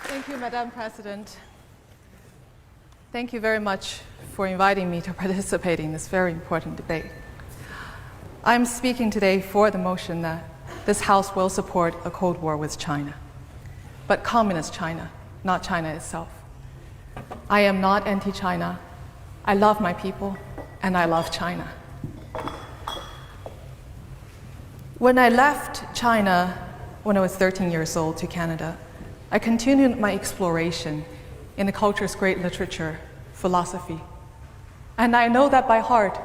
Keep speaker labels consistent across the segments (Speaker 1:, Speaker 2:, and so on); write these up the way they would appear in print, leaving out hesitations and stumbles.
Speaker 1: Thank you, Madam President. Thank you very much for inviting me to participate in this very important debate. I'm speaking today for the motion that this House will support a Cold War with China, but communist China, not China itself. I am not anti-China. I love my people, and I love China. When I left China when I was 13 years old to Canada, I continued my exploration in the culture's great literature, philosophy. And I know that by heart,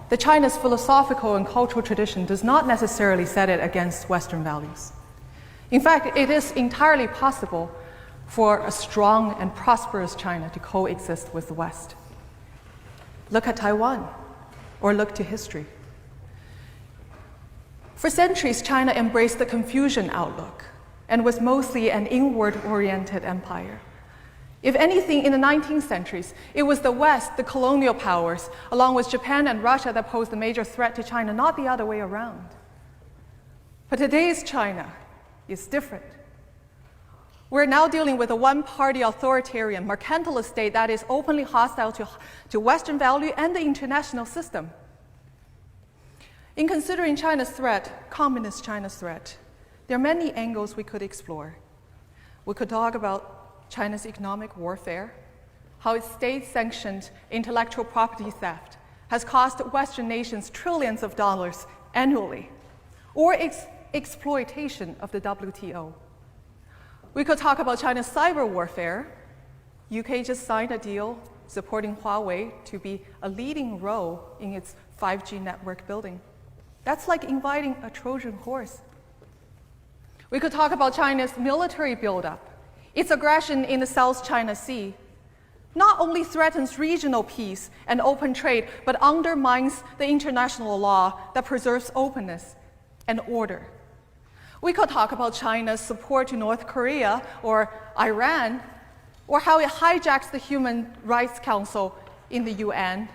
Speaker 1: that China's philosophical and cultural tradition does not necessarily set it against Western values. In fact, it is entirely possible for a strong and prosperous China to coexist with the West. Look at Taiwan, or look to history. For centuries, China embraced the Confucian outlook and was mostly an inward-oriented empire. If anything, in the 19th centuries, it was the West, the colonial powers, along with Japan and Russia, that posed a major threat to China, not the other way around. But today's China is different. We're now dealing with a one-party authoritarian, mercantilist state that is openly hostile to Western value and the international system. In considering China's threat, communist China's threat, there are many angles we could explore. We could talk about China's economic warfare, how its state-sanctioned intellectual property theft has cost Western nations trillions of dollars annually, or its exploitation of the WTO. We could talk about China's cyber warfare. UK just signed a deal supporting Huawei to be a leading role in its 5G network building. That's like inviting a Trojan horse. We could talk about China's military buildup. Its aggression in the South China Sea not only threatens regional peace and open trade, but undermines the international law that preserves openness and order. We could talk about China's support to North Korea or Iran, or how it hijacks the Human Rights Council in the UN,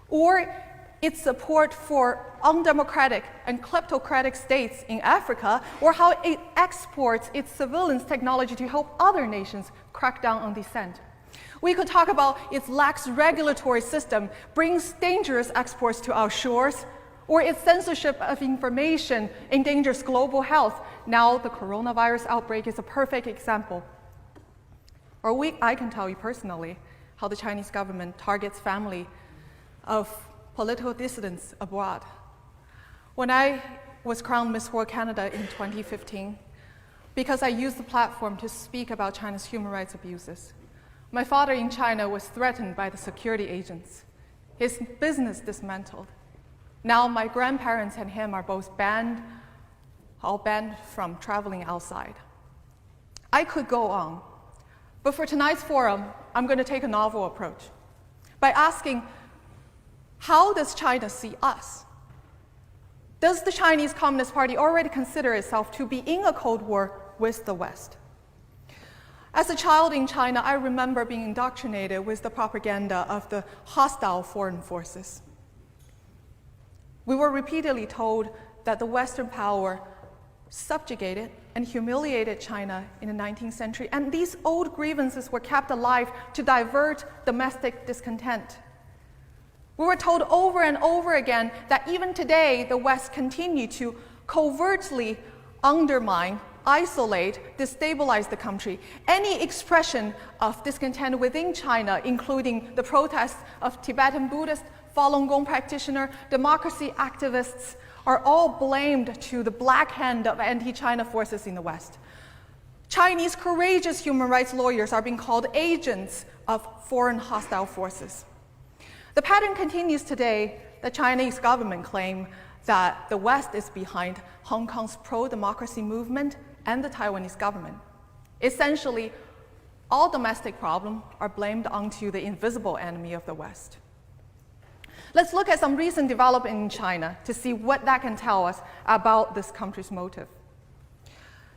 Speaker 1: or its support for undemocratic and kleptocratic states in Africa, or how it exports its surveillance technology to help other nations crack down on dissent. We could talk about its lax regulatory system brings dangerous exports to our shores, or its censorship of information endangers global health. Now the coronavirus outbreak is a perfect example. Or I can tell you personally how the Chinese government targets family of political dissidents abroad. When I was crowned Miss World Canada in 2015, because I used the platform to speak about China's human rights abuses, my father in China was threatened by the security agents, his business dismantled. Now my grandparents and him are both all banned from traveling outside. I could go on, but for tonight's forum, I'm going to take a novel approach by asking, how does China see us? Does the Chinese Communist Party already consider itself to be in a Cold War with the West? As a child in China, I remember being indoctrinated with the propaganda of the hostile foreign forces. We were repeatedly told that the Western power subjugated and humiliated China in the 19th century, and these old grievances were kept alive to divert domestic discontent. We were told over and over again that even today, the West continues to covertly undermine, isolate, destabilize the country. Any expression of discontent within China, including the protests of Tibetan Buddhist, Falun Gong practitioner, democracy activists, are all blamed to the black hand of anti-China forces in the West. Chinese courageous human rights lawyers are being called agents of foreign hostile forces. The pattern continues today. The Chinese government claims that the West is behind Hong Kong's pro-democracy movement and the Taiwanese government. Essentially, all domestic problems are blamed onto the invisible enemy of the West. Let's look at some recent development in China to see what that can tell us about this country's motive.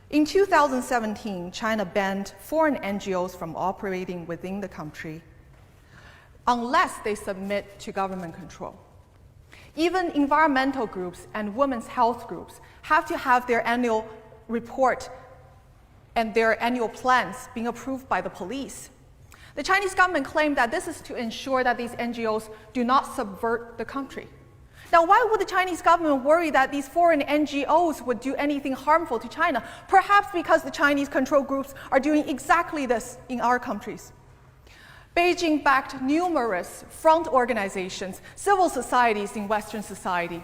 Speaker 1: In 2017, China banned foreign NGOs from operating within the country unless they submit to government control. Even environmental groups and women's health groups have to have their annual report and their annual plans being approved by the police. The Chinese government claimed that this is to ensure that these NGOs do not subvert the country. Now, why would the Chinese government worry that these foreign NGOs would do anything harmful to China? Perhaps because the Chinese control groups are doing exactly this in our countries. Beijing backed numerous front organizations, civil societies in Western society.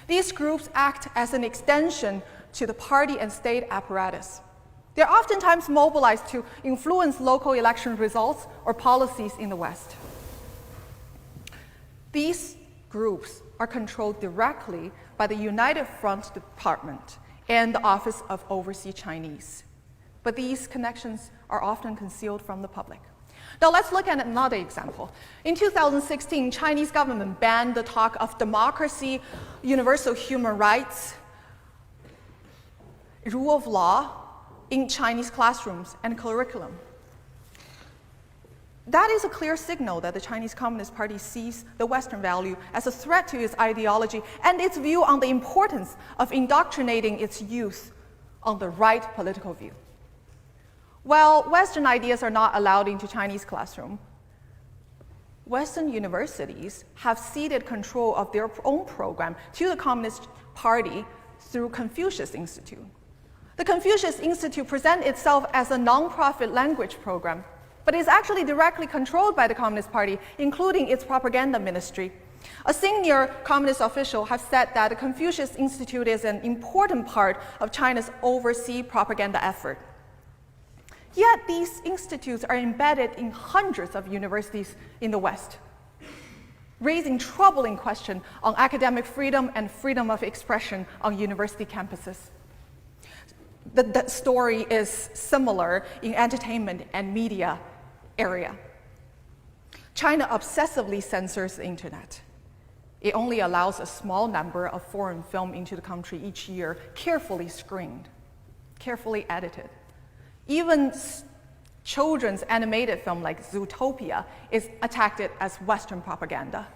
Speaker 1: These groups act as an extension to the party and state apparatus. They're oftentimes mobilized to influence local election results or policies in the West. These groups are controlled directly by the United Front Department and the Office of Overseas Chinese. But these connections are often concealed from the public. Now let's look at another example. In 2016, Chinese government banned the talk of democracy, universal human rights, rule of law in Chinese classrooms and curriculum. That is a clear signal that the Chinese Communist Party sees the Western value as a threat to its ideology and its view on the importance of indoctrinating its youth on the right political view. While Western ideas are not allowed into Chinese classroom, Western universities have ceded control of their own program to the Communist Party through Confucius Institute. The Confucius Institute presents itself as a non-profit language program, but is actually directly controlled by the Communist Party, including its propaganda ministry. A senior communist official has said that the Confucius Institute is an important part of China's overseas propaganda effort. Yet these institutes are embedded in hundreds of universities in the West, raising troubling questions on academic freedom and freedom of expression on university campuses. The story is similar in entertainment and media area. China obsessively censors the internet. It only allows a small number of foreign film into the country each year, carefully screened, carefully edited. Even children's animated film like Zootopia is attacked as Western propaganda.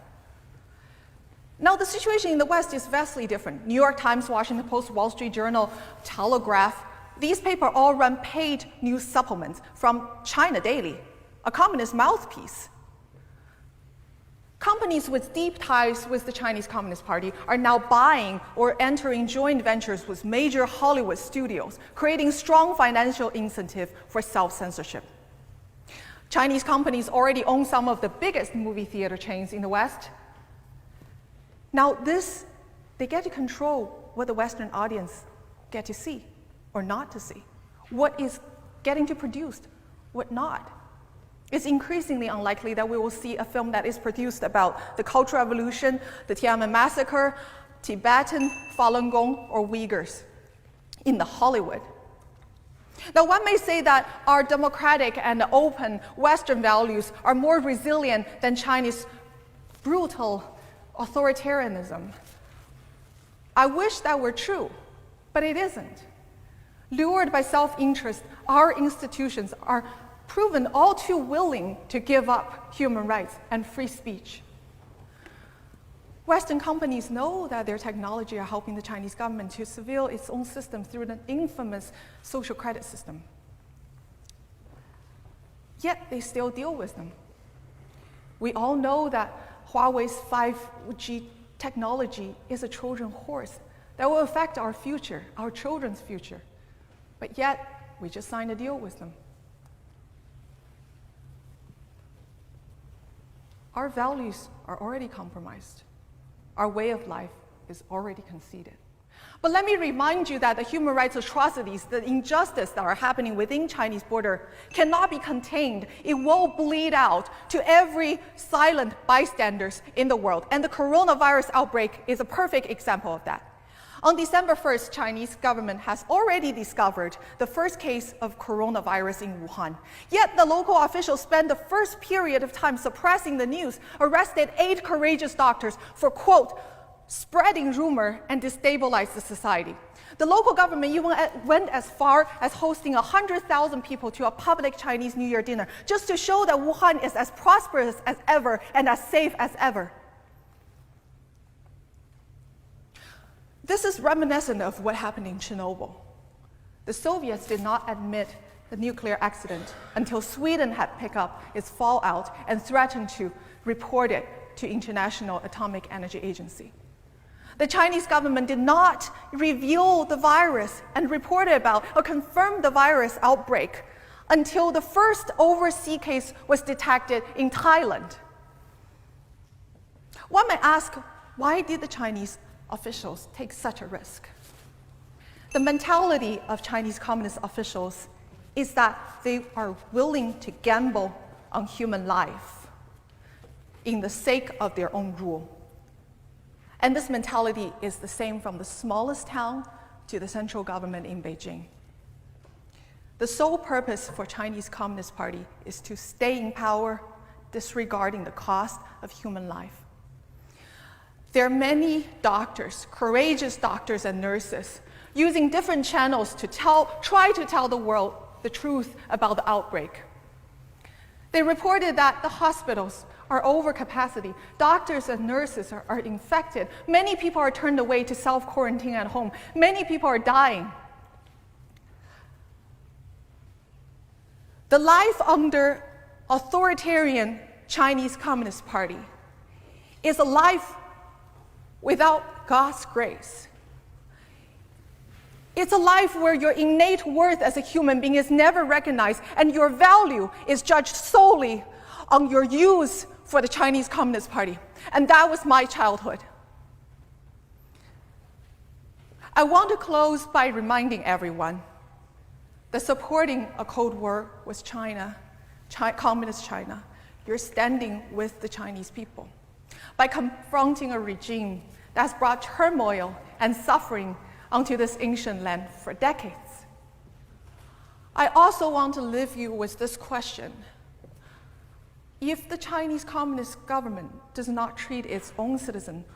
Speaker 1: Now, the situation in the West is vastly different. New York Times, Washington Post, Wall Street Journal, Telegraph, these papers all run paid news supplements from China Daily, a communist mouthpiece. Companies with deep ties with the Chinese Communist Party are now buying or entering joint ventures with major Hollywood studios, creating strong financial incentive for self-censorship. Chinese companies already own some of the biggest movie theater chains in the West. Now they get to control what the Western audience get to see or not to see, what is getting to produce, what not. It's increasingly unlikely that we will see a film that is produced about the Cultural Revolution, the Tiananmen Massacre, Tibetan, Falun Gong, or Uyghurs in the Hollywood. Now, one may say that our democratic and open Western values are more resilient than Chinese brutal authoritarianism. I wish that were true, but it isn't. Lured by self-interest, our institutions are proven all too willing to give up human rights and free speech. Western companies know that their technology are helping the Chinese government to surveil its own system through the infamous social credit system. Yet they still deal with them. We all know that Huawei's 5G technology is a Trojan horse that will affect our future, our children's future. But yet, we just signed a deal with them. Our values are already compromised. Our way of life is already conceded. But let me remind you that the human rights atrocities, the injustice that are happening within Chinese border cannot be contained. It will bleed out to every silent bystanders in the world. And the coronavirus outbreak is a perfect example of that. On December 1st, Chinese government has already discovered the first case of coronavirus in Wuhan. Yet the local officials spent the first period of time suppressing the news, arrested 8 courageous doctors for, quote, spreading rumor and destabilize the society. The local government even went as far as hosting 100,000 people to a public Chinese New Year dinner, just to show that Wuhan is as prosperous as ever and as safe as ever. This is reminiscent of what happened in Chernobyl. The Soviets did not admit the nuclear accident until Sweden had picked up its fallout and threatened to report it to International Atomic Energy Agency. The Chinese government did not reveal the virus and report about or confirm the virus outbreak until the first overseas case was detected in Thailand. One may ask, why did the Chinese officials take such a risk? The mentality of Chinese Communist officials is that they are willing to gamble on human life in the sake of their own rule. And this mentality is the same from the smallest town to the central government in Beijing. The sole purpose for Chinese Communist Party is to stay in power, disregarding the cost of human life. There are many doctors, courageous doctors and nurses, using different channels to try to tell the world the truth about the outbreak. They reported that the hospitals are over capacity, doctors and nurses are infected, many people are turned away to self-quarantine at home, many people are dying. The life under authoritarian Chinese Communist Party is a life without God's grace. It's a life where your innate worth as a human being is never recognized and your value is judged solely on your use for the Chinese Communist Party. And that was my childhood. I want to close by reminding everyone that supporting a Cold War with China, Communist China, you're standing with the Chinese people. By confronting a regime that has brought turmoil and suffering onto this ancient land for decades. I also want to leave you with this question. If the Chinese Communist government does not treat its own citizens